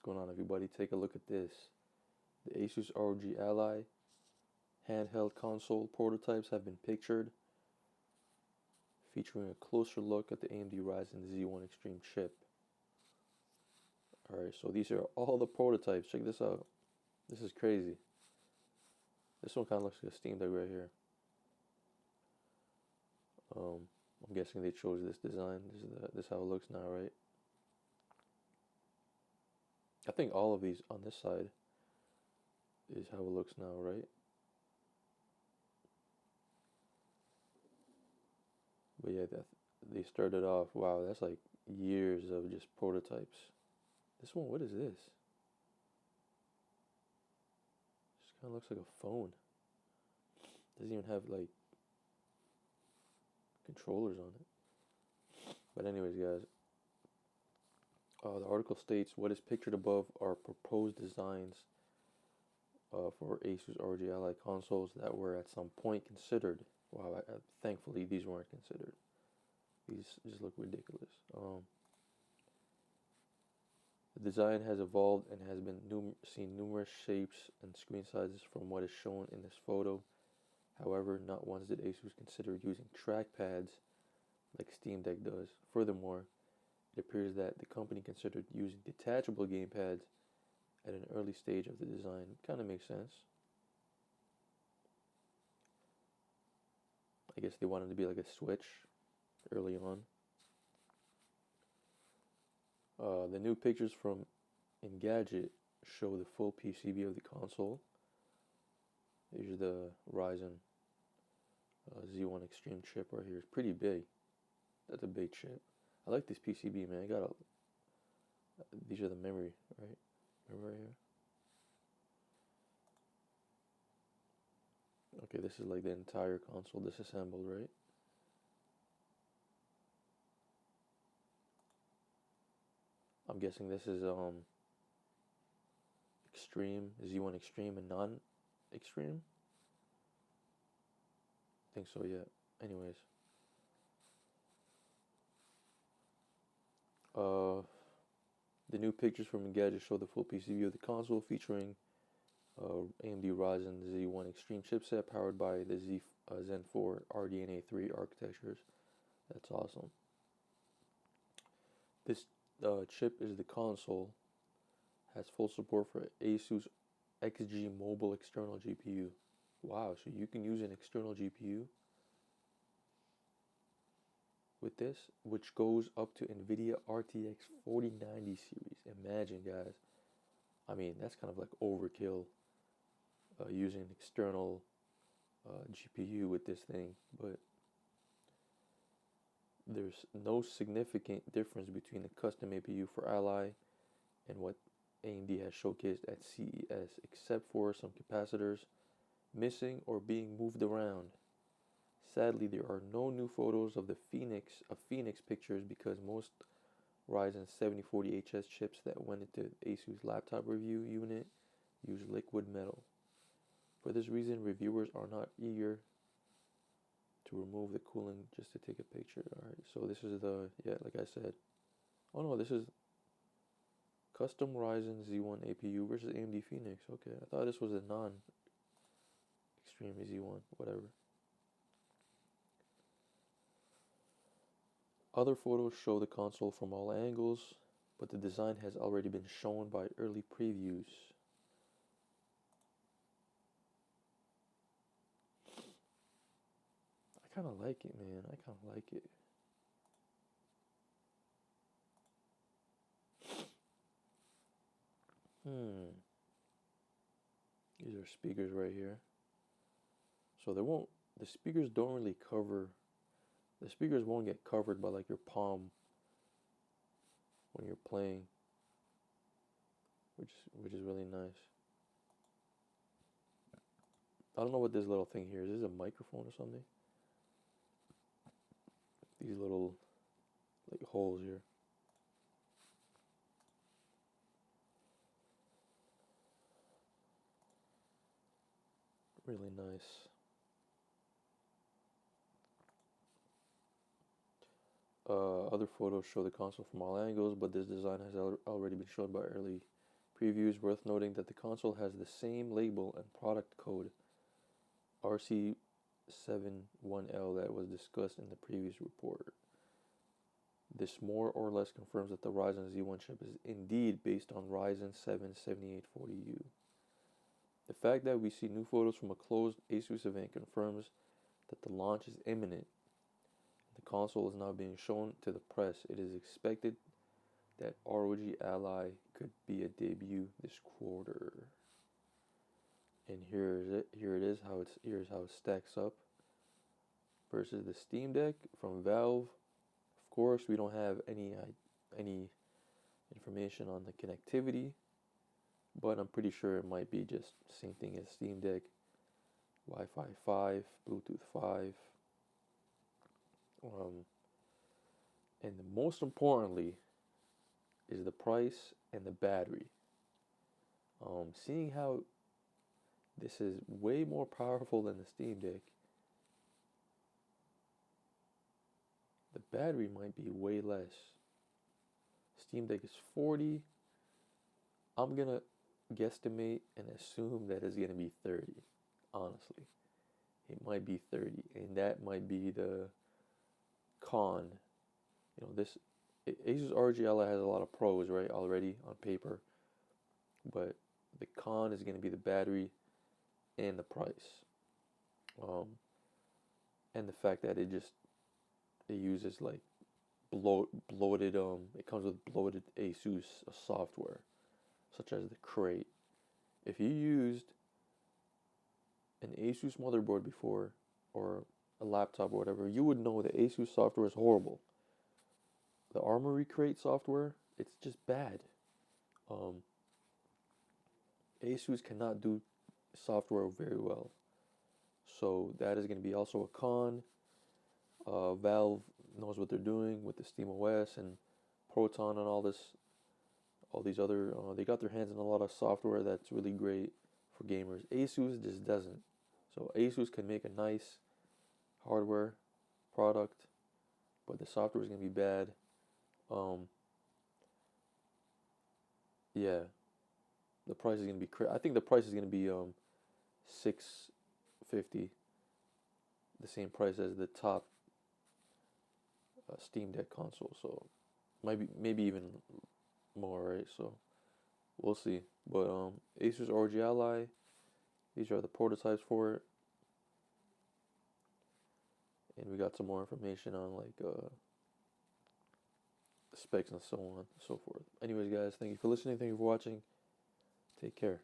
What's going on, everybody? Take a look at this. The ASUS ROG Ally handheld console prototypes have been pictured, featuring a closer look at the AMD Ryzen Z1 Extreme chip. Alright, so these are all the prototypes. Check this out. This is crazy. This one kind of looks like a Steam Deck right here. I'm guessing they chose this design. This is how it looks now, right? I think all of these on this side is how it looks now, right? But yeah, they started off, wow, that's like years of just prototypes. This one, what is this? Just kind of looks like a phone. Doesn't even have like controllers on it. But anyways, guys, the article states what is pictured above are proposed designs for ASUS ROG Ally consoles that were at some point considered. Wow, thankfully these weren't considered. These just look ridiculous. The design has evolved and has been seen numerous shapes and screen sizes from what is shown in this photo. However, not once did ASUS consider using trackpads like Steam Deck does. Furthermore, it appears that the company considered using detachable gamepads at an early stage of the design. Kind of makes sense. I guess they wanted to be like a Switch early on. The new pictures from Engadget show the full PCB of the console. Here's the Ryzen Z1 Extreme chip right here. It's pretty big. That's a big chip. I like this PCB, man. These are the memory, right? Memory right here. Okay, this is like the entire console disassembled, right? I'm guessing this is Extreme, Z1 Extreme and non-Extreme. I think so, yeah. Anyways. The new pictures from Engadget show the full PCB of the console featuring AMD Ryzen Z1 Extreme chipset powered by the Zen 4 RDNA 3 architectures. That's awesome. This chip is the console, has full support for ASUS XG Mobile external GPU. Wow, so you can use an external GPU with this, which goes up to NVIDIA RTX 4090 series. Imagine, guys. I mean, that's kind of like overkill using an external GPU with this thing, but there's no significant difference between the custom APU for Ally and what AMD has showcased at CES, except for some capacitors missing or being moved around. Sadly, there are no new photos of Phoenix pictures because most Ryzen 7040HS chips that went into ASUS laptop review unit use liquid metal. For this reason, reviewers are not eager to remove the cooling just to take a picture. Alright, so this is like I said. Oh no, this is custom Ryzen Z1 APU versus AMD Phoenix. Okay, I thought this was a non-extreme Z1, whatever. Other photos show the console from all angles, but the design has already been shown by early previews. I kind of like it, man. I kind of like it. These are speakers right here. So the speakers don't really cover, the speakers won't get covered by like your palm when you're playing, which is really nice. I don't know what this little thing here is. Is this a microphone or something? These little like holes here. Really nice. Other photos show the console from all angles, but this design has already been shown by early previews. Worth noting that the console has the same label and product code RC71L that was discussed in the previous report. This more or less confirms that the Ryzen Z1 chip is indeed based on Ryzen 7 7840U. The fact that we see new photos from a closed ASUS event confirms that the launch is imminent. The console is now being shown to the press. It is expected that ROG Ally could be a debut this quarter. And here's how it stacks up versus the Steam Deck from Valve. Of course, we don't have any information on the connectivity, but I'm pretty sure it might be just same thing as Steam Deck, Wi-Fi 5, Bluetooth 5, and most importantly is the price and the battery. Seeing how this is way more powerful than the Steam Deck, the battery might be way less. Steam Deck is 40. I'm gonna guesstimate and assume that it's gonna be 30. Honestly, it might be 30, and that might be the con. This ASUS ROG Ally has a lot of pros, right, already on paper, but the con is gonna be the battery and the price, and the fact that it uses like bloated it comes with bloated ASUS software, such as the Crate. If you used an ASUS motherboard before, or a laptop or whatever, you would know that ASUS software is horrible. The Armory Crate software, it's just bad. ASUS cannot do software very well, so that is going to be also a con. Valve knows what they're doing with the SteamOS and Proton and all these other. They got their hands on a lot of software that's really great for gamers. ASUS just doesn't. So ASUS can make a nice hardware product, but the software is gonna be bad. Yeah, the price is gonna be. I think the price is gonna be $650, the same price as the top Steam Deck console. So maybe even more, right? So we'll see. But ASUS ROG Ally, these are the prototypes for it, and we got some more information on like specs and so on and so forth. Anyways, guys, thank you for listening. Thank you for watching. Take care.